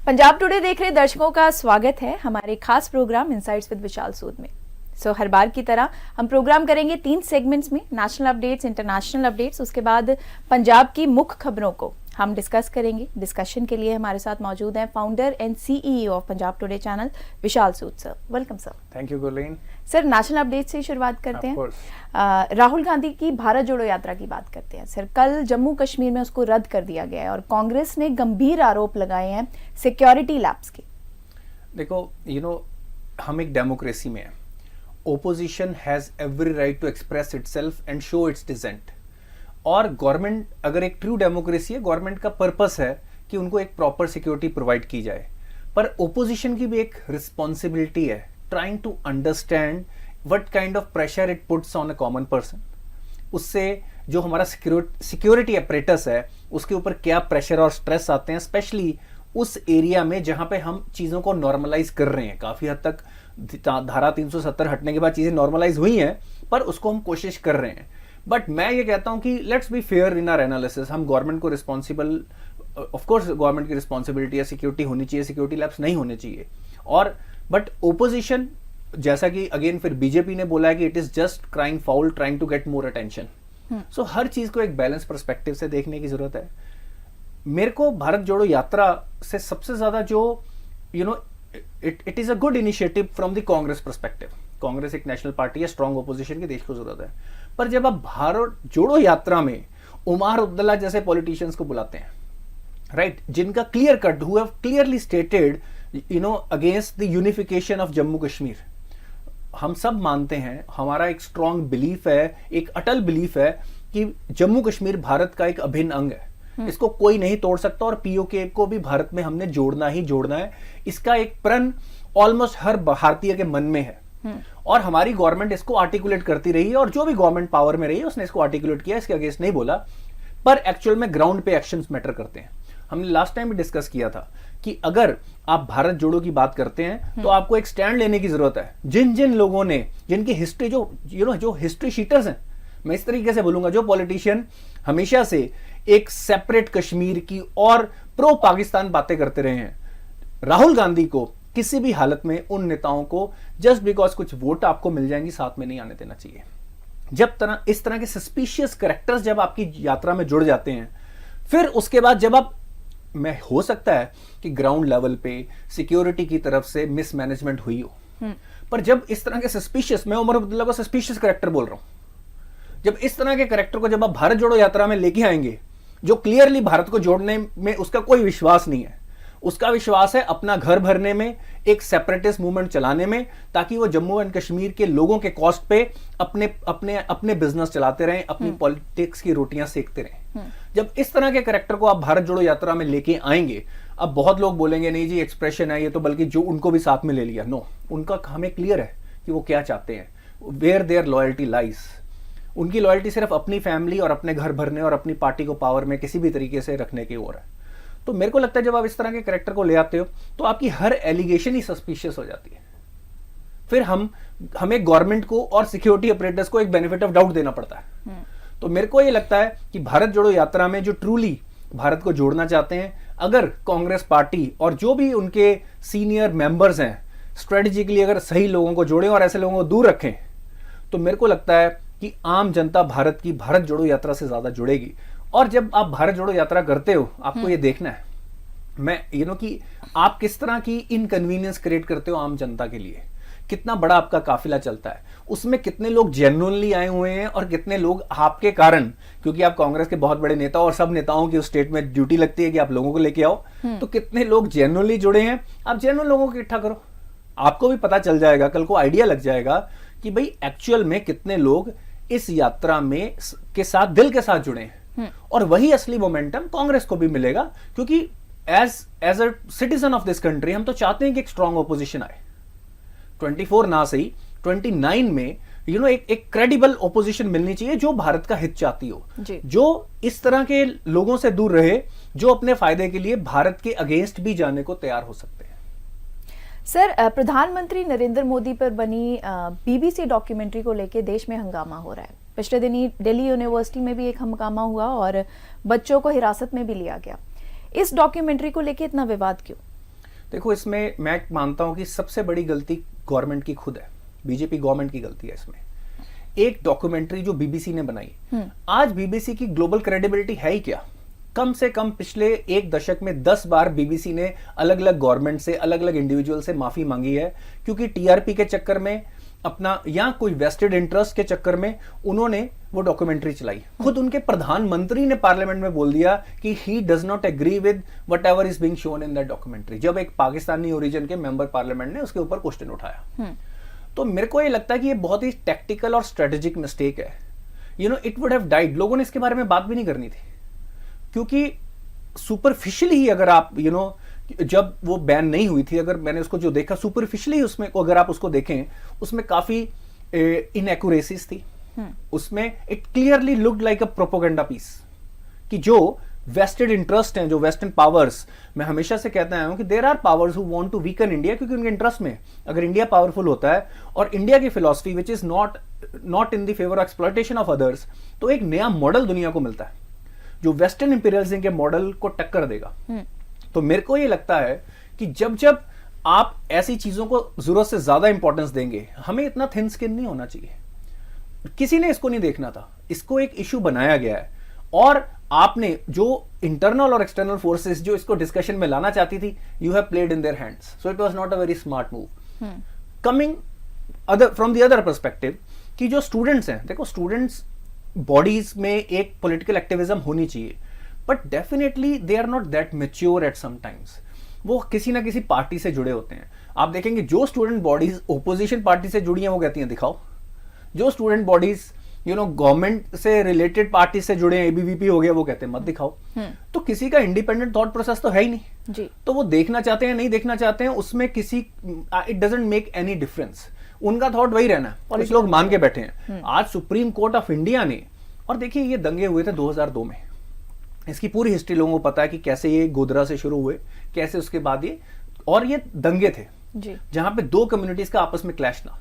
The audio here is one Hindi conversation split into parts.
पंजाब टुडे देख रहे दर्शकों का स्वागत है हमारे खास प्रोग्राम इनसाइट्स विद विशाल सूद में। हर बार की तरह हम प्रोग्राम करेंगे 3 सेगमेंट्स में, नेशनल अपडेट्स, इंटरनेशनल अपडेट्स, उसके बाद पंजाब की मुख्य खबरों को हम डिस्कस करेंगे। डिस्कशन के लिए हमारे साथ मौजूद हैं founder and CEO of Punjab today channel Vishal Sood sir. Welcome sir. Thank you Gurleen. Sir, national update से शुरुआत करते हैं। राहुल गांधी की भारत जोड़ो यात्रा की बात करते हैं। सर, कल जम्मू कश्मीर में उसको रद्द कर दिया गया है और कांग्रेस ने गंभीर आरोप लगाए हैं सिक्योरिटी लैप्स के। देखो हम एक डेमोक्रेसी में हैं। Opposition has every right to express itself and show its dissent. और गवर्नमेंट अगर एक ट्रू डेमोक्रेसी है, गवर्नमेंट का पर्पस है कि उनको एक प्रॉपर सिक्योरिटी प्रोवाइड की जाए, पर ओपोजिशन की भी एक रिस्पॉन्सिबिलिटी है trying to understand what kind of pressure it puts on a common person. उससे जो हमारा सिक्योरिटी अपरेटस है उसके ऊपर क्या प्रेशर और स्ट्रेस आते हैं, स्पेशली उस एरिया में जहां पे हम चीजों को नॉर्मलाइज कर रहे हैं। काफी हद तक धारा 370 हटने के बाद चीजें नॉर्मलाइज हुई हैं, पर उसको हम कोशिश कर रहे हैं। बट मैं ये कहता हूं कि let's be fair in our analysis. हम गवर्नमेंट को रिस्पॉन्सिबल, ऑफ कोर्स गवर्नमेंट की रिस्पॉन्सिबिलिटी है, सिक्योरिटी होनी चाहिए, सिक्योरिटी लैब्स नहीं होने चाहिए। और बट ओपोजिशन, जैसा कि अगेन फिर बीजेपी ने बोला है कि it is just crying foul trying to get more attention. So हर चीज को एक बैलेंस पर्सपेक्टिव से देखने की जरूरत है। मेरे को भारत जोड़ो यात्रा से सबसे ज्यादा जो it is a good initiative from the Congress perspective. Congress एक नेशनल पार्टी है, स्ट्रांग ओपोजिशन की देश को जरूरत है। पर जब आप भारत जोड़ो यात्रा में उमर अब्दुल्ला जैसे पॉलिटिशियंस को बुलाते हैं, राइट, जिनका clear cut, who have clearly stated against the unification of Jammu Kashmir. हम सब मानते हैं, हमारा एक स्ट्रांग बिलीफ है, एक अटल बिलीफ है कि जम्मू कश्मीर भारत का एक अभिन्न अंग है। इसको कोई नहीं तोड़ सकता और पीओके को भी भारत में हमने जोड़ना ही जोड़ना है। इसका एक प्रण ऑलमोस्ट हर भारतीय के मन में है और हमारी गवर्नमेंट इसको आर्टिकुलेट करती रही है और जो भी गवर्नमेंट पावर में रही है उसने इसको आर्टिकुलेट किया, इसके अगेंस्ट नहीं बोला। पर एक्चुअल में ग्राउंड पे एक्शंस मैटर करते हैं। हमने लास्ट टाइम भी डिस्कस किया था कि अगर आप भारत जोड़ो की बात करते हैं तो आपको एक स्टैंड लेने की जरूरत है। जिन जिन लोगों ने, जिनकी हिस्ट्री, जो हिस्ट्री शीटर्स हैं, मैं इस तरीके से बोलूंगा, जो पॉलिटिशियन हमेशा से एक सेपरेट कश्मीर की और प्रो पाकिस्तान बातें करते रहे हैं, राहुल गांधी को किसी भी हालत में उन नेताओं को जस्ट बिकॉज कुछ वोट आपको मिल जाएंगी साथ में नहीं आने देना चाहिए। जब इस तरह के सस्पिशियस कैरेक्टर्स जब आपकी यात्रा में जुड़ जाते हैं, फिर उसके बाद जब आप, मैं हो सकता है कि ग्राउंड लेवल पे सिक्योरिटी की तरफ से मिसमैनेजमेंट हुई हो, पर जब इस तरह के सस्पिशियस, मैं उमर अब्दुल्ला को सस्पिशियस कैरेक्टर बोल रहा हूं, जब इस तरह के कैरेक्टर को जब आप भारत जोड़ो यात्रा में लेके आएंगे, जो क्लियरली भारत को जोड़ने में उसका कोई विश्वास नहीं है, उसका विश्वास है अपना घर भरने में, एक सेपरेटिस्ट मूवमेंट चलाने में, ताकि वो जम्मू एंड कश्मीर के लोगों के कॉस्ट पे अपने अपने अपने बिजनेस चलाते रहें, अपनी पॉलिटिक्स की रोटियां सेकते रहें। जब इस तरह के कैरेक्टर को आप भारत जोड़ो यात्रा में लेके आएंगे, अब बहुत लोग बोलेंगे नहीं जी एक्सप्रेशन है ये तो, बल्कि जो उनको भी साथ में ले लिया। नो, उनका हमें क्लियर है कि वो क्या चाहते हैं, वेयर देयर लॉयल्टी लाइज। उनकी लॉयल्टी सिर्फ अपनी फैमिली और अपने घर भरने और अपनी पार्टी को पावर में किसी भी तरीके से रखने की ओर है। तो मेरे को लगता है जब आप इस तरह के कैरेक्टर को ले आते हो तो आपकी हर एलिगेशन ही सस्पिशियस हो जाती है। फिर हमें गवर्नमेंट को और सिक्योरिटी ऑपरेटर्स को एक बेनिफिट ऑफ डाउट देना पड़ता है। तो मेरे को ये लगता है कि भारत जोड़ो यात्रा में जो ट्रूली भारत को जोड़ना चाहते हैं, अगर कांग्रेस पार्टी और जो भी उनके सीनियर मेंबर्स हैं स्ट्रेटेजिकली अगर सही लोगों को जोड़ें और ऐसे लोगों को दूर रखें, तो मेरे को लगता है कि आम जनता भारत की भारत जोड़ो यात्रा से ज्यादा जुड़ेगी। और जब आप भारत जोड़ो यात्रा करते हो, आपको ये देखना है कि आप किस तरह की इनकन्वीनियंस क्रिएट करते हो आम जनता के लिए। कितना बड़ा आपका काफिला चलता है, उसमें कितने लोग जेन्युइनली आए हुए हैं और कितने लोग आपके कारण, क्योंकि आप कांग्रेस के बहुत बड़े नेता और सब नेताओं की उस स्टेट में ड्यूटी लगती है कि आप लोगों को लेके आओ, तो कितने लोग जेन्युइनली जुड़े हैं। आप जेन्युइन लोगों को इकट्ठा करो, आपको भी पता चल जाएगा, कल को आइडिया लग जाएगा कि भाई एक्चुअल में कितने लोग इस यात्रा में के साथ दिल के साथ जुड़े हैं। और वही असली मोमेंटम कांग्रेस को भी मिलेगा, क्योंकि as a citizen of this country हम तो चाहते हैं कि एक स्ट्रांग ओपोजिशन आए। 24 ना सही 29 में एक क्रेडिबल ओपोजिशन मिलनी चाहिए जो भारत का हित चाहती हो, जो इस तरह के लोगों से दूर रहे, जो अपने फायदे के लिए भारत के अगेंस्ट भी जाने को तैयार हो सकते हैं। सर, प्रधानमंत्री नरेंद्र मोदी पर बनी बीबीसी डॉक्यूमेंट्री को लेकर देश में हंगामा हो रहा है। पिछले दिनी दिल्ली यूनिवर्सिटी में भी एक हंगामा हुआ और बच्चों को हिरासत में भी लिया गया। इस डॉक्यूमेंट्री को लेकर इतना विवाद क्यों? देखो, इसमें मैं मानता हूं कि सबसे बड़ी गलती गवर्नमेंट की खुद है, बीजेपी गवर्नमेंट की गलती है इसमें। एक डॉक्यूमेंट्री जो बीबीसी ने बनाई, आज बीबीसी की ग्लोबल क्रेडिबिलिटी है ही क्या? कम से कम पिछले एक दशक में 10 बार बीबीसी ने अलग अलग गवर्नमेंट से, अलग अलग इंडिविजुअल से माफी मांगी है, क्योंकि टीआरपी के चक्कर में अपना या कोई वेस्टेड इंटरेस्ट के चक्कर में उन्होंने वो डॉक्यूमेंट्री चलाई। खुद उनके प्रधानमंत्री ने पार्लियामेंट में बोल दिया कि he does not agree with whatever is being shown in that documentary, जब एक पाकिस्तानी ओरिजिन के मेंबर पार्लियामेंट ने उसके ऊपर क्वेश्चन उठाया। तो मेरे को ये लगता है कि ये बहुत ही टैक्टिकल और स्ट्रेटेजिक मिस्टेक है। इट वुड हैव डाइड, लोगों ने इसके बारे में बात भी नहीं करनी थी, क्योंकि सुपरफिशियली ही अगर आप जब वो बैन नहीं हुई थी, अगर मैंने उसको जो देखा सुपरफिशियली, उसमें अगर आप उसको देखें, उसमें काफी इनएक्यूरेसीज थी। उसमें it clearly looked like a propaganda piece, कि जो वेस्टेड इंटरेस्ट हैं, जो वेस्टर्न पावर्स, मैं हमेशा से कहता आया हूं कि there are powers who want to weaken India, क्योंकि उनके इंटरेस्ट में अगर इंडिया पावरफुल होता है और इंडिया की philosophy which is not in the favour of exploitation of others, तो एक नया मॉडल दुनिया को मिलता है जो वेस्टर्न इंपीरियलिज्म के मॉडल को टक्कर देगा। तो मेरे को ये लगता है कि जब जब आप ऐसी चीजों को जरूरत से ज्यादा इंपॉर्टेंस देंगे, हमें इतना थिन स्किन नहीं होना चाहिए। किसी ने इसको नहीं देखना था, इसको एक इशू बनाया गया है, और आपने जो इंटरनल और एक्सटर्नल फोर्सेस जो इसको डिस्कशन में लाना चाहती थी, you have played in their hands, so it was not a very smart move. Coming from the other perspective, कि जो स्टूडेंट्स हैं, देखो स्टूडेंट्स बॉडीज में एक पॉलिटिकल एक्टिविज्म होनी चाहिए, but definitely they are not that mature at some times. वो किसी ना किसी पार्टी से जुड़े होते हैं। आप देखेंगे जो स्टूडेंट बॉडीज ओपोजिशन पार्टी से जुड़ी हैं, वो कहती हैं दिखाओ। जो स्टूडेंट बॉडीज गवर्नमेंट से रिलेटेड पार्टी से जुड़े हैं, एबीवीपी हो गया, वो कहते हैं मत दिखाओ। तो किसी का इंडिपेंडेंट थॉट प्रोसेस तो है ही नहीं जी। तो वो देखना चाहते हैं नहीं देखना चाहते हैं, उसमें किसी it doesn't make any difference. उनका थॉट वही रहना है और कुछ लोग मान के बैठे हैं। आज सुप्रीम कोर्ट ऑफ इंडिया ने, और देखिए ये दंगे हुए थे 2002 में, इसकी पूरी हिस्ट्री लोगों को पता है कि कैसे ये गोधरा से शुरू हुए, कैसे उसके बाद ये दंगे थे जी। जहां पे दो कम्युनिटीज का आपस में क्लैश ना,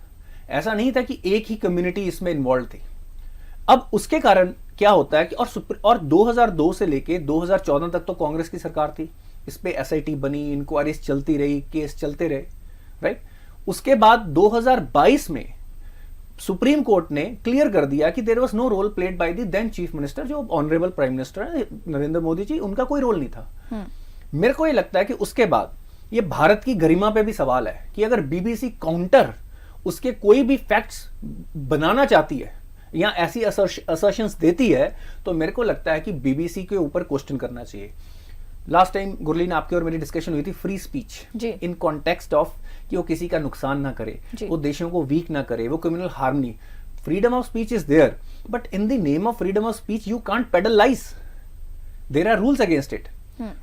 ऐसा नहीं था कि एक ही कम्युनिटी इसमें इन्वॉल्व थी। अब उसके कारण क्या होता है कि और 2002 से लेके 2014 तक तो कांग्रेस की सरकार थी, इस पे एसआईटी बनी, इंक्वायरीज चलती रही, केस चलते रहे, राइट। उसके बाद 2022 में सुप्रीम कोर्ट ने क्लियर कर दिया कि there was no role played by the then chief minister, जो honourable prime minister Narendra Modi ji, उनका कोई रोल नहीं था। मेरे को ये लगता है कि उसके बाद ये भारत की गरिमा पे भी सवाल है कि अगर बीबीसी काउंटर उसके कोई भी फैक्ट्स बनाना चाहती है या ऐसी असर्शंस देती है, तो मेरे को लगता है कि बीबीसी के ऊपर क्वेश्चन करना चाहिए। लास्ट टाइम गुरलीन आपकी और मेरी डिस्कशन हुई थी free speech in context of कि वो किसी का नुकसान ना करे, वो देशों को वीक ना करे, वो कम्युनल हार्म नहीं। Freedom of speech is there, but in the name of freedom of speech you can't peddle lies, there are rules against it.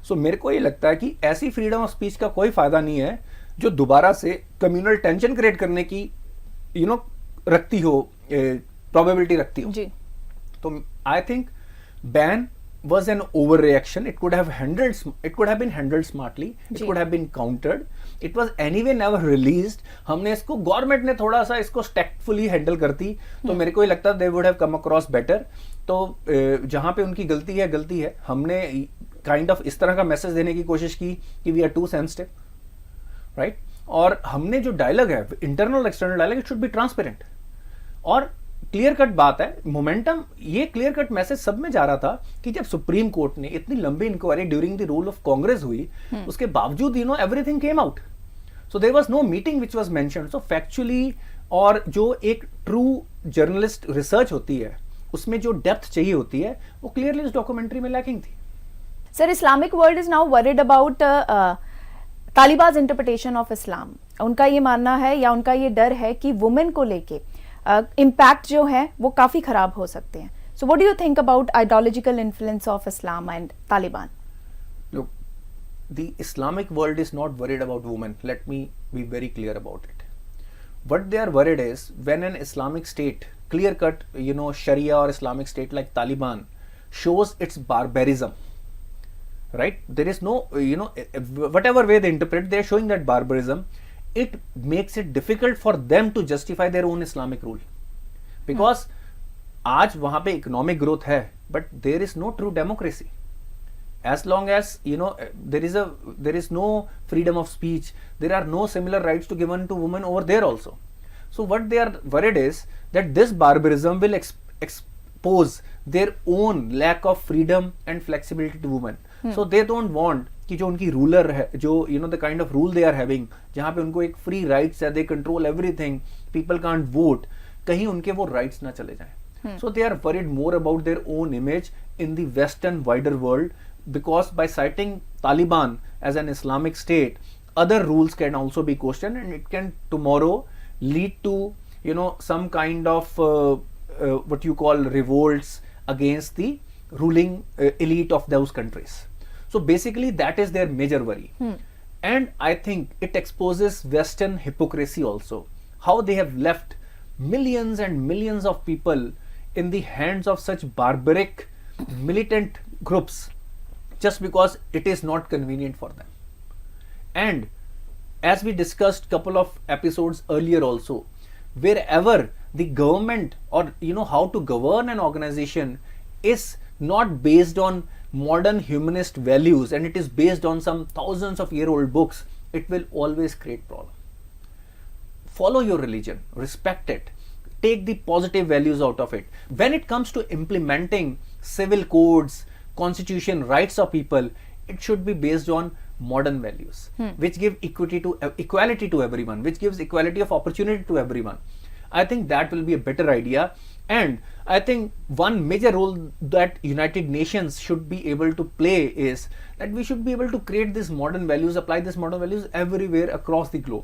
So मेरे को ये लगता है कि ऐसी फ्रीडम ऑफ स्पीच का कोई फायदा नहीं है जो दोबारा से कम्युनल टेंशन क्रिएट करने की रखती हो, प्रोबेबिलिटी रखती हो। तो I think ban was an overreaction. It could have been handled smartly. It could have been countered. It was anyway never released. हमने इसको, गवर्नमेंट ने थोड़ा सा इसको tactfully हैंडल करती, तो मेरे को ये लगता है they would have come across better. तो जहां पे उनकी गलती है, हमने काइंड ऑफ इस तरह का मैसेज देने की कोशिश की कि we are too sensitive, right. और हमने जो डायलॉग है, internal external dialogue, it should be transparent और क्लियर कट बात है। मोमेंटम, ये क्लियर कट मैसेज सब में जा रहा था कि जब सुप्रीम कोर्ट ने इतनी लंबी inquiry during the rule of Congress हुई, उसके बावजूद everything came out, so there was no meeting which was mentioned. So factually, और जो एक ट्रू जर्नलिस्ट रिसर्च होती है, उसमें जो डेप्थ चाहिए होती है, वो क्लियरली इस डॉक्यूमेंट्री में लैकिंग थी। Sir, Islamic world is now worried about Taliban's interpretation of Islam. उनका ये मानना है या उनका ये डर है कि वुमेन को लेके इम्पैक्ट जो है वो काफी खराब हो सकते हैं। So what do you think about ideological influence of Islam and Taliban? Look, the Islamic world is not worried about women. Let me be very clear about it. What they are worried is when an Islamic state, clear cut, Sharia or Islamic state like Taliban shows its barbarism, right? There is no, whatever way they interpret, they are showing that barbarism. It makes it difficult for them to justify their own Islamic rule, because आज वहां पे इकोनॉमिक ग्रोथ है, but there is no true democracy. as long as there is no freedom of speech, there are no similar rights to given to women over there also. So what they are worried is that this barbarism will expose their own lack of freedom and flexibility to women. So they don't want कि जो उनकी रूलर है, जो the kind of rule they are having, जहाँ पे उनको एक free rights है, they control everything, people can't vote, कहीं उनके वो rights ना चले जाएं. So they are worried more about their own image in the Western wider world, because by citing Taliban as an Islamic state, other rules can also be questioned, and it can tomorrow lead to some kind of what you call revolts against the ruling elite of those countries. So basically that is their major worry. And I think it exposes Western hypocrisy also, how they have left millions and millions of people in the hands of such barbaric militant groups just because it is not convenient for them. And as we discussed couple of episodes earlier also, wherever the government or how to govern an organization is not based on modern humanist values, and it is based on some thousands of year old books, it will always create problem. Follow your religion, respect it, take the positive values out of it. When it comes to implementing civil codes, constitution, rights of people, it should be based on modern values, which give equality to everyone, which gives equality of opportunity to everyone. I think that will be a better idea. And I think one major role that United Nations should be able to play is that we should be able to create these modern values, apply these modern values everywhere across the globe.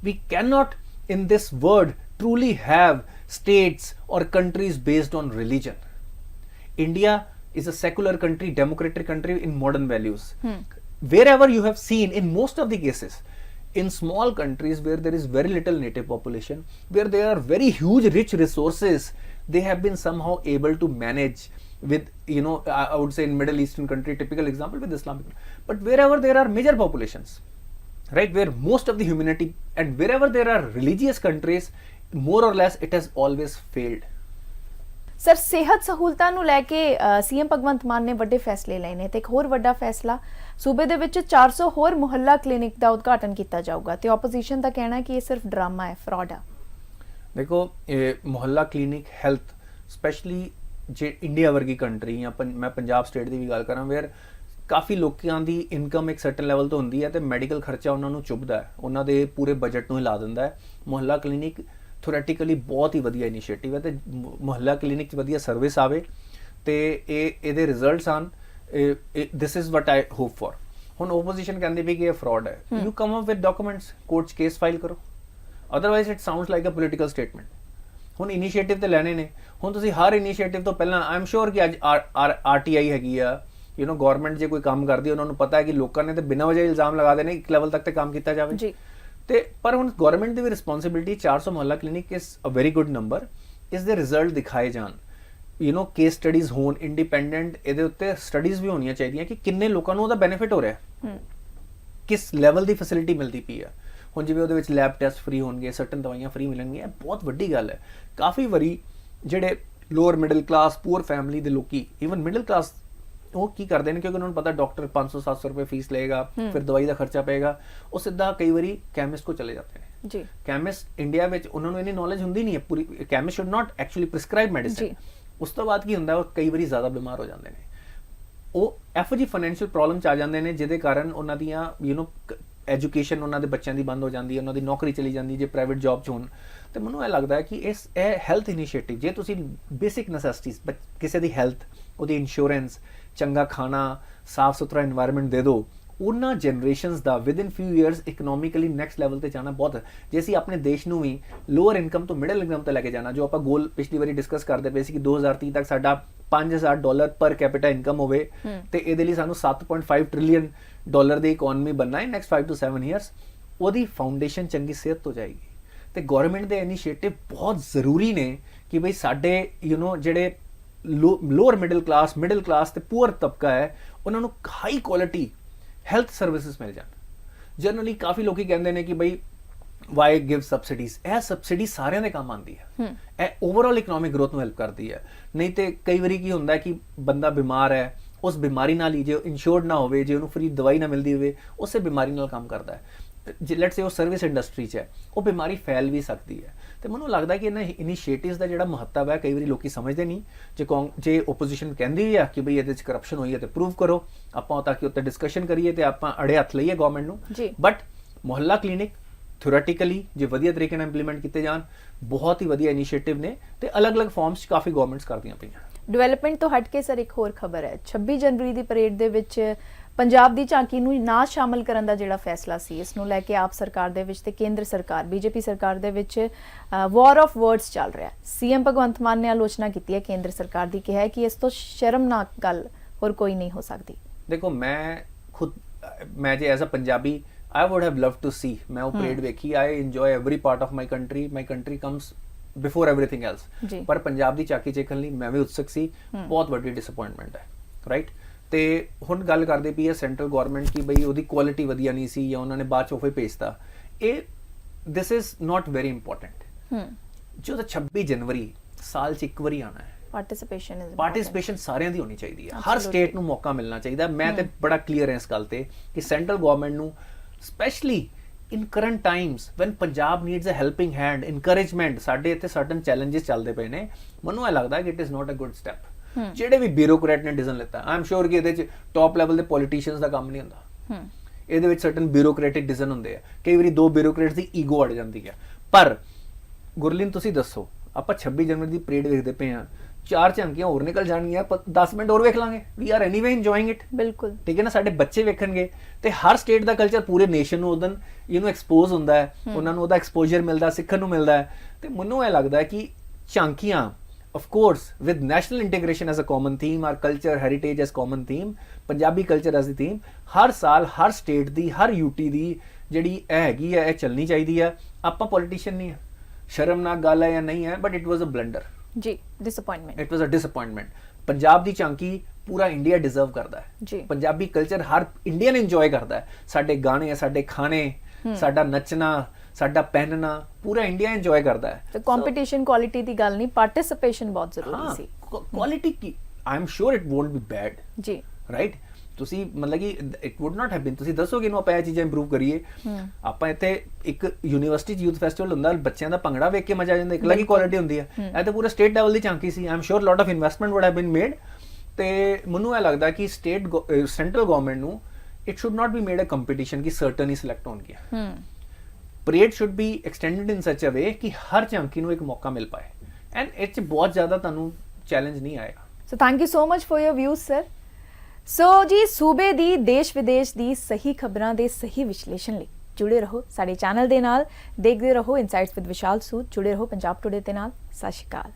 We cannot in this world truly have states or countries based on religion. India is a secular country, democratic country in modern values. Wherever you have seen, in most of the cases, in small countries where there is very little native population, where there are very huge rich resources, they have been somehow able to manage with, I would say in Middle Eastern country, typical example with Islamic. But wherever there are major populations, right, where most of the humanity, and wherever there are religious countries, more or less it has always failed. Sir ਸਿਹਤ ਸਹੂਲਤਾਂ ਨੂੰ ਲੈ ਕੇ ਸੀਐਮ ਭਗਵੰਤ ਮਾਨ ਨੇ ਵੱਡੇ ਫੈਸਲੇ ਲਏ ਨੇ ਤੇ ਇੱਕ ਹੋਰ ਵੱਡਾ ਫੈਸਲਾ ਸੂਬੇ ਦੇ ਵਿੱਚ 400 ਹੋਰ ਮੁਹੱਲਾ ਕਲੀਨਿਕ ਦਾ ਉਦਘਾਟਨ ਕੀਤਾ ਜਾਊਗਾ ਤੇ ਆਪੋਜੀਸ਼ਨ ਦਾ ਕਹਿਣਾ ਹੈ ਕਿ ਇਹ ਸਿਰਫ ਡਰਾਮਾ ਹੈ, ਫਰਾਡ ਹੈ। ਦੇਖੋ ਮੁਹੱਲਾ ਕਲੀਨਿਕ ਹੈਲਥ ਸਪੈਸ਼ਲੀ ਜੇ ਇੰਡੀਆ ਵਰਗੀ ਕੰਟਰੀ ਜਾਂ ਮੈਂ ਪੰਜਾਬ ਸਟੇਟ ਦੀ ਵੀ ਗੱਲ ਕਰਾਂ ਵੇਅਰ ਕਾਫੀ ਲੋਕਾਂ ਦੀ ਇਨਕਮ ਇੱਕ ਸਰਟਨ ਲੈਵਲ ਤੋਂ ਹੁੰਦੀ ਹੈ ਤੇ ਮੈਡੀਕਲ ਖਰਚਾ ਉਹਨਾਂ ਨੂੰ ਚੁੱਭਦਾ ਹੈ, ਉਹਨਾਂ ਦੇ ਪੂਰੇ ਬਜਟ ਨੂੰ ਹਿਲਾ ਦਿੰਦਾ ਹੈ। ਮੁਹੱਲਾ ਕਲੀਨਿਕ ਥਿਓਰੈਟੀਕਲੀ ਬਹੁਤ ਹੀ ਵਧੀਆ ਇਨੀਸ਼ੀਏਟਿਵ ਹੈ ਤੇ ਮੁਹੱਲਾ ਕਲੀਨਿਕ 'ਚ ਵਧੀਆ ਸਰਵਿਸ ਆਵੇ ਤੇ ਇਹਦੇ ਰਿਜ਼ਲਟਸ ਆਣ, this is what I hope for. ਹੁਣ ਓਪੋਜੀਸ਼ਨ ਕਹਿੰਦੀ ਵੀ ਕਿ ਇਹ ਫਰਾਡ ਹੈ, you come up with documents, court 'ਚ ਕੇਸ ਫਾਈਲ ਕਰੋ, otherwise it sounds like a political statement. ਹੁਣ ਇਨੀਸ਼ੀਏਟਿਵ ਤੇ ਲੈਣੇ ਨੇ, ਹੁਣ ਤੁਸੀਂ ਹਰ ਇਨੀਸ਼ੀਏਟਿਵ ਤੋਂ ਪਹਿਲਾਂ ਆਈ ਐਮ ਸ਼ੋਰ ਕਿ ਅੱਜ RTI ਹੈਗੀ ਆ, ਗੌਰਮੈਂਟ ਜੇ ਕੋਈ ਕੰਮ ਕਰਦੀ ਉਹਨਾਂ ਨੂੰ ਪਤਾ ਹੈ ਕਿ ਲੋਕਾਂ ਨੇ ਤੇ ਬਿਨਾਂ ਵਜ੍ਹਾ ਇਲਜ਼ਾਮ ਲਗਾ ਦੇਣੇ, ਇੱਕ ਲੈਵਲ ਤੱਕ ਤੇ ਕੰਮ ਕੀਤਾ ਜਾਵੇ ਤੇ ਪਰ ਹੁਣ government the we responsibility 400 mohalla clinic is a very good number, ਇਸ ਦੇ ਰਿਜ਼ਲਟ ਦਿਖਾਏ ਜਾਣ, ਕੇਸ ਸਟੱਡੀਜ਼ ਹੋਣ ਇੰਡੀਪੈਂਡੈਂਟ, ਇਹਦੇ ਉੱਤੇ ਸਟੱਡੀਜ਼ ਵੀ ਹੋਣੀਆਂ ਚਾਹੀਦੀਆਂ ਕਿ ਕਿੰਨੇ ਲੋਕਾਂ ਨੂੰ ਉਹਦਾ ਬੈਨੀਫਿਟ ਹੋ ਰਿਹਾ, ਕਿਸ ਲੈਵਲ ਦੀ ਫੈਸਿਲਿਟੀ ਮਿਲਦੀ ਪਈ ਆ। ਹੁਣ ਜਿਵੇਂ ਉਹਦੇ ਵਿੱਚ ਲੈਬ ਟੈਸਟ ਫ੍ਰੀ ਹੋਣਗੇ, ਸਰਟਨ ਦਵਾਈਆਂ ਫ੍ਰੀ ਮਿਲਣਗੀਆਂ, ਬਹੁਤ ਵੱਡੀ ਗੱਲ ਹੈ। ਕਾਫੀ ਵਾਰੀ ਜਿਹੜੇ lower middle class poor family ਦੇ ਲੋਕੀ, ਈਵਨ ਮਿਡਲ ਕਲਾਸ, ਉਹ ਕੀ ਕਰਦੇ ਨੇ ਕਿਉਂਕਿ ਉਹਨਾਂ ਨੂੰ ਪਤਾ ਡਾਕਟਰ 500-700 ਰੁਪਏ ਫੀਸ ਲਏਗਾ, ਫਿਰ ਦਵਾਈ ਦਾ ਖਰਚਾ ਪਏਗਾ, ਉਹ ਸਿੱਧਾ ਕਈ ਵਾਰੀ ਕੈਮਿਸਟ ਕੋ ਚਲੇ ਜਾਂਦੇ ਨੇ ਜੀ। ਕੈਮਿਸਟ ਇੰਡੀਆ ਵਿੱਚ ਉਹਨਾਂ ਨੂੰ ਇੰਨੀ ਨੌਲੇਜ ਹੁੰਦੀ ਨਹੀਂ ਹੈ ਪੂਰੀ, chemist should not actually prescribe medicine. ਉਸ ਤੋਂ ਬਾਅਦ ਕੀ ਹੁੰਦਾ, ਉਹ ਕਈ ਵਾਰੀ ਜ਼ਿਆਦਾ ਬਿਮਾਰ ਹੋ ਜਾਂਦੇ ਨੇ, ਉਹ ਇਹੋ ਜਿਹੀ ਫਾਈਨੈਂਸ਼ੀਅਲ ਪ੍ਰੋਬਲਮ 'ਚ ਆ ਜਾਂਦੇ ਨੇ ਜਿਹਦੇ ਕਾਰਨ ਉਹਨਾਂ ਦੀਆਂ ਐਜੂਕੇਸ਼ਨ ਉਹਨਾਂ ਦੇ ਬੱਚਿਆਂ ਦੀ ਬੰਦ ਹੋ ਜਾਂਦੀ ਹੈ, ਉਹਨਾਂ ਦੀ ਨੌਕਰੀ ਚਲੀ ਜਾਂਦੀ ਜੇ ਪ੍ਰਾਈਵੇਟ ਜੌਬ 'ਚ ਹੋਣ। ਤੇ ਮੈਨੂੰ ਇਹ ਲੱਗਦਾ ਹੈ ਕਿ ਇਹ ਹੈਲਥ ਇਨੀਸ਼ੀਏਟਿਵ, ਜੇ ਤੁਸੀਂ ਬੇਸਿਕ ਨੈਸੈਸਿਟੀਜ਼ ਕਿਸੇ ਦੀ ਹੈਲਥ, ਉਹਦੀ ਇੰਸ਼ੋਰੈਂਸ, ਚੰਗਾ ਖਾਣਾ, ਸਾਫ ਸੁਥਰਾ এনवायरमेंट ਦੇ ਦਿਓ, ਉਹਨਾਂ generations the with in ਫਿਊ years economically next level ਤੇ ਜਾਣਾ ਬਹੁਤ ਹੈ। ਜੇ ਅਸੀਂ ਆਪਣੇ ਦੇਸ਼ ਨੂੰ ਵੀ ਲੋਅਰ ਇਨਕਮ ਤੋਂ ਮਿਡਲ ਇਨਕਮ ਤੇ ਲੈ ਕੇ ਜਾਣਾ, ਜੋ ਆਪਾਂ ਗੋਲ ਪਿਛਲੀ ਵਾਰੀ ਡਿਸਕਸ ਕਰਦੇ ਪਏ ਸੀ ਕਿ 2030 ਤੱਕ ਸਾਡਾ $5000 ਪਰ ਕੈਪੀਟਾ ਇਨਕਮ ਹੋਵੇ ਤੇ ਇਹਦੇ ਲਈ ਸਾਨੂੰ $7.5 ਟ੍ਰਿਲੀਅਨ ਦੀ ਇਕਨੋਮੀ ਬਣਨਾ ਹੈ ਨੈਕਸਟ 5 to 7 ਇਅਰਸ, ਉਹਦੀ ਫਾਊਂਡੇਸ਼ਨ ਚੰਗੀ ਸਿਹਤ ਤੋਂ ਜਾਏਗੀ। ਤੇ ਗਵਰਨਮੈਂਟ ਦੇ ਇਨੀਸ਼ੀਏਟਿਵ ਬਹੁਤ ਜ਼ਰੂਰੀ ਨੇ ਕਿ ਬਈ ਸਾਡੇ ਜਿਹੜੇ ਲੋਅਰ ਮਿਡਲ ਕਲਾਸ ਤੇ ਪੂਅਰ ਤਬਕਾ ਹੈ, ਉਹਨਾਂ ਨੂੰ ਹਾਈ ਕੁਆਲਿਟੀ ਹੈਲਥ ਸਰਵਿਸਿਜ਼ ਮਿਲ ਜਾਣ। ਜਨਰਲੀ ਕਾਫੀ ਲੋਕੀ ਕਹਿੰਦੇ ਨੇ ਕਿ ਬਈ ਵਾਈ ਗਿਵ ਸਬਸਿਡੀਜ਼, ਇਹ ਸਬਸਿਡੀ ਸਾਰਿਆਂ ਦੇ ਕੰਮ ਆਉਂਦੀ ਹੈ, ਇਹ ਓਵਰਆਲ ਇਕਨੋਮਿਕ ਗਰੋਥ ਨੂੰ ਹੈਲਪ ਕਰਦੀ ਹੈ। ਨਹੀਂ ਤੇ ਕਈ ਵਾਰੀ ਕੀ ਹੁੰਦਾ ਕਿ ਬੰਦਾ ਬਿਮਾਰ ਹੈ, ਉਸ ਬਿਮਾਰੀ ਨਾਲ ਹੀ, ਜੇ ਇੰਸ਼ੋਰਡ ਨਾ ਹੋਵੇ, ਜੇ ਉਹਨੂੰ ਫ੍ਰੀ ਦਵਾਈ ਨਾ ਮਿਲਦੀ ਹੋਵੇ, ਉਸੇ ਬਿਮਾਰੀ ਨਾਲ ਕੰਮ ਕਰਦਾ ਹੈ। ਜੇ ਲੈਟਸ ਸੇ ਉਹ ਸਰਵਿਸ ਇੰਡਸਟਰੀ 'ਚ ਹੈ, ਉਹ ਬਿਮਾਰੀ ਫੈਲ ਵੀ ਸਕਦੀ ਹੈ। ਤੇ ਮੈਨੂੰ ਲੱਗਦਾ ਕਿ ਇਹਨਾਂ ਇਨੀਸ਼ੀਏਟਿਵਸ ਦਾ ਜਿਹੜਾ ਮਹੱਤਵ ਹੈ, ਕਈ ਵਾਰੀ ਲੋਕੀ ਸਮਝਦੇ ਨਹੀਂ। ਜੇ ਓਪੋਜੀਸ਼ਨ ਕਹਿੰਦੀ ਵੀ ਆ ਕਿ ਬਈ ਇਹਦੇ 'ਚ ਕਰਪਸ਼ਨ ਹੋਈ ਹੈ ਤੇ ਪ੍ਰੂਵ ਕਰੋ, ਆਪਾਂ ਤਾਂ ਕਿ ਉੱਤੇ ਡਿਸਕਸ਼ਨ ਕਰੀਏ ਤੇ ਆਪਾਂ ਅੜੇ ਹੱਥ ਲਈਏ ਗਵਰਨਮੈਂਟ ਨੂੰ। ਬਟ ਮੁਹੱਲਾ ਕਲੀਨਿਕ ਥਿਓਰੈਟੀਕਲੀ ਜੇ ਵਧੀਆ ਤਰੀਕੇ ਨਾਲ ਇੰਪਲੀਮੈਂਟ ਕੀਤੇ ਜਾਣ, ਬਹੁਤ ਹੀ ਵਧੀਆ ਇਨੀਸ਼ੀਏਟਿਵ ਨੇ ਤੇ ਅਲੱਗ-ਅਲੱਗ ਫਾਰਮਸ 'ਚ ਕਾਫੀ ਗਵਰਨਮੈਂਟਸ ਕਰਦੀਆਂ ਪਈਆਂ। ਡਿਵੈਲਪਮੈਂਟ ਤੋਂ ਹਟ ਕੇ ਸਰ ਇੱਕ ਹੋਰ ਖਬਰ ਹੈ, 26 ਜਨਵਰੀ ਦੀ ਪਰੇਡ ਦੇ ਵਿੱਚ ਪੰਜਾਬ ਦੀ ਝਾਂਕੀ ਨੂੰ ਨਾ ਸ਼ਾਮਲ ਕਰਨ ਦਾ ਜਿਹੜਾ ਫੈਸਲਾ ਸੀ, ਇਸ ਨੂੰ ਲੈ ਕੇ ਆਪ ਸਰਕਾਰ ਦੇ ਵਿੱਚ ਤੇ ਕੇਂਦਰ ਸਰਕਾਰ ਬੀਜੇਪੀ ਸਰਕਾਰ ਦੇ ਵਿੱਚ ਵਾਰ ਆਫ ਵਰਡਸ ਚੱਲ ਰਿਹਾ। ਸੀਐਮ ਭਗਵੰਤ ਮਾਨ ਨੇ ਆਲੋਚਨਾ ਕੀਤੀ ਹੈ ਕੇਂਦਰ ਸਰਕਾਰ ਦੀ, ਕਿਹਾ ਹੈ ਕਿ ਇਸ ਤੋਂ ਸ਼ਰਮਨਾਕ ਗੱਲ ਹੋਰ ਕੋਈ ਨਹੀਂ ਹੋ ਸਕਦੀ। ਦੇਖੋ ਮੈਂ ਜੇ as a Punjabi I would have loved to see, मैं वो parade देखी, I enjoy every part of my country comes before everything else। पर पंजाब ਦੀ ਚਾਕੀ ਚੇਖਣ ਲਈ ਮੈਂ ਵੀ ਉਤਸੁਕ ਸੀ। ਬਹੁਤ ਵੱਡੀ ਡਿਸappointment ਹੈ, ਰਾਈਟ। ਤੇ ਹੁਣ ਗੱਲ ਕਰਦੇ ਪਈ ਹੈ ਸੈਂਟਰਲ ਗਵਰਨਮੈਂਟ ਕੀ ਬਈ ਉਹਦੀ ਕੁਆਲਿਟੀ ਵਧੀਆ ਨਹੀਂ ਸੀ ਜਾਂ ਉਹਨਾਂ ਨੇ ਬਾਅਦ ਚ ਉਹ ਭੇਜਤਾ। ਇਹ this is not very important. ਜੋ ਤਾਂ 26 ਜਨਵਰੀ ਸਾਲ ਚ ਇੱਕ ਵਾਰੀ ਆਣਾ ਹੈ, ਪਾਰਟਿਸਿਪੇਸ਼ਨ ਸਾਰਿਆਂ ਦੀ ਹੋਣੀ ਚਾਹੀਦੀ ਹੈ, ਹਰ ਸਟੇਟ ਨੂੰ ਮੌਕਾ ਮਿਲਣਾ ਚਾਹੀਦਾ। ਮੈਂ ਤੇ ਬੜਾ ਕਲੀਅਰ ਹਾਂ ਇਸ ਗੱਲ ਤੇ ਕਿ ਸੈਂਟਰਲ ਗਵਰਨਮੈਂਟ ਨੂੰ especially in current times when Punjab needs a helping hand, encouragement, ਸਾਡੇ ਇੱਥੇ certain challenges ਚੱਲਦੇ ਪਏ ਨੇ, ਮੈਨੂੰ ਇਹ ਲੱਗਦਾ ਕਿ it is not a good step। ਜਿਹੜੇ ਵੀ ਬਿਊਰੋਕਰੇਟ ਨੇ ਡਿਸੀਜਨ ਲਿੱਤਾ, ਆਈ ਐਮ ਸ਼ੋਰ ਕਿ ਇਹਦੇ ਚ ਟੌਪ ਲੈਵਲ ਦੇ ਪੋਲੀਟੀਸ਼ੀਅਨਸ ਦਾ ਕੰਮ ਨਹੀਂ ਹੁੰਦਾ। ਇਹਦੇ ਵਿੱਚ ਸਰਟਨ ਬਿਊਰੋਕਰੇਟਿਕ ਡਿਸੀਜਨ ਹੁੰਦੇ ਆ, ਕਈ ਵਾਰੀ ਦੋ ਬਿਊਰੋਕਰੇਟਸ ਦੀ ਈਗੋ ਅੜ ਜਾਂਦੀ ਹੈ। ਪਰ ਗੁਰਲੀਨ ਤੁਸੀਂ ਦੱਸੋ, ਆਪਾਂ 26 ਜਨਵਰੀ ਦੀ ਪਰੇਡ ਵੇਖਦੇ ਪਏ ਆ, 4 ਝਾਂਕੀਆਂ ਹੋਰ ਨਿਕਲ ਜਾਣਗੀਆਂ, 10 ਮਿੰਟ ਹੋਰ ਵੇਖ ਲਾਂਗੇ, we are anyway enjoying it. ਬਿਲਕੁਲ ਠੀਕ ਹੈ ਨਾ, ਸਾਡੇ ਬੱਚੇ ਵੇਖਣਗੇ ਤੇ ਹਰ ਸਟੇਟ ਦਾ ਕਲਚਰ ਪੂਰੇ ਨੇਸ਼ਨ ਨੂੰ ਉਦੋਂ ਇਹਨੂੰ ਐਕਸਪੋਜ਼ ਹੁੰਦਾ ਹੈ, ਉਹਨਾਂ ਨੂੰ ਉਹਦਾ ਐਕਸਪੋਜ਼ਰ ਮਿਲਦਾ, ਸਿੱਖਣ ਨੂੰ ਮਿਲਦਾ ਹੈ। ਤੇ ਮੈਨੂੰ ਇਹ ਲੱਗਦਾ ਕਿ ਝਾਂਕੀਆਂ of course with national integration as a common theme, our culture heritage as common theme, Punjabi culture as the theme, ਹਰ ਸਾਲ ਹਰ ਸਟੇਟ ਦੀ, ਹਰ ਯੂਟੀ ਦੀ ਜਿਹੜੀ ਇਹ ਹੈਗੀ ਹੈ, ਇਹ ਚੱਲਣੀ ਚਾਹੀਦੀ ਹੈ। ਆਪਾਂ ਪੋਲੀਟੀਸ਼ੀਅਨ ਨਹੀਂ ਹੈ, ਸ਼ਰਮਨਾਕ ਗੱਲ ਹੈ ਜਾਂ ਨਹੀਂ ਹੈ, but it was a blunder ਜੀ, ਡਿਸਅਪਾਇੰਟਮੈਂਟ, ਇਟ ਵਾਜ਼ ਅ ਡਿਸਅਪਾਇੰਟਮੈਂਟ। ਪੰਜਾਬ ਦੀ ਝਾਂਕੀ ਪੂਰਾ ਇੰਡੀਆ ਡਿਜ਼ਰਵ ਕਰਦਾ ਹੈ, ਪੰਜਾਬੀ ਕਲਚਰ ਹਰ ਇੰਡੀਅਨ ਇੰਜੋਏ ਕਰਦਾ ਹੈ। ਸਾਡੇ ਗਾਣੇ, ਸਾਡੇ ਖਾਣੇ, ਸਾਡਾ ਨੱਚਣਾ, ਸਾਡਾ ਪਹਿਨਣਾ, ਪੂਰਾ ਇੰਡੀਆ ਇੰਜੋਏ ਕਰਦਾ ਹੈ। ਤੇ ਕੰਪੀਟੀਸ਼ਨ ਕੁਆਲਿਟੀ ਦੀ ਗੱਲ ਨਹੀਂ, ਪਾਰਟਿਸਿਪੇਸ਼ਨ ਬਹੁਤ ਜ਼ਰੂਰੀ ਸੀ। ਕੁਆਲਿਟੀ ਕੀ, I am sure it won't be bad ਜੀ, ਰਾਈਟ। ਤੁਸੀਂ ਮਤਲਬ ਕਿ it would not have been, ਤੁਸੀਂ ਦੱਸੋਗੇ ਨੂੰ ਆਪਾਂ ਇਹ ਚੀਜ਼ਾਂ ਇੰਪਰੂਵ ਕਰੀਏ। ਆਪਾਂ ਇੱਥੇ ਇੱਕ ਯੂਨੀਵਰਸਿਟੀ ਯੂਥ ਫੈਸਟੀਵਲ ਹੁੰਦਾ, ਬੱਚਿਆਂ ਦਾ ਭੰਗੜਾ ਵੇਖ ਕੇ ਮਜ਼ਾ ਆ ਜਾਂਦਾ, ਇੱਕ ਅਲੱਗ ਹੀ ਕੁਆਲਿਟੀ ਹੁੰਦੀ ਹੈ। ਇਹ ਤਾਂ ਪੂਰਾ ਸਟੇਟ ਲੈਵਲ ਦੀ ਝਾਂਕੀ ਸੀ। I am sure lot of investment would have been made. ਤੇ ਮੈਨੂੰ ਇਹ ਲੱਗਦਾ ਕਿ ਸੈਂਟਰਲ ਗਵਰਨਮੈਂਟ ਨੂੰ it should not be made a competition ਕਿ ਸਰਟਨ ਹੀ ਸਿਲੈਕਟ ਹੋਣਗੀਆਂ। parade should be extended in such a way ਕਿ ਹਰ ਝਾਂਕੀ ਨੂੰ ਇੱਕ ਮੌਕਾ ਮਿਲ ਪਾਏ, ਐਂਡ ਇਹ 'ਚ ਬਹੁਤ ਜ਼ਿਆਦਾ ਤੁਹਾਨੂੰ ਚੈਲੰਜ ਨਹੀਂ ਆਏਗਾ। So thank you so much for your views sir. So ਜੀ, ਸੂਬੇ ਦੀ, ਦੇਸ਼ ਵਿਦੇਸ਼ ਦੀ ਸਹੀ ਖਬਰਾਂ ਦੇ ਸਹੀ ਵਿਸ਼ਲੇਸ਼ਣ ਲਈ ਜੁੜੇ ਰਹੋ ਸਾਡੇ ਚੈਨਲ ਦੇ ਨਾਲ, ਦੇਖਦੇ ਰਹੋ ਇਨਸਾਈਟਸ ਵਿਦ ਵਿਸ਼ਾਲ ਸੂਦ, ਜੁੜੇ ਰਹੋ ਪੰਜਾਬ ਟੁਡੇ ਦੇ ਨਾਲ। ਸਤਿ ਸ਼੍ਰੀ ਅਕਾਲ।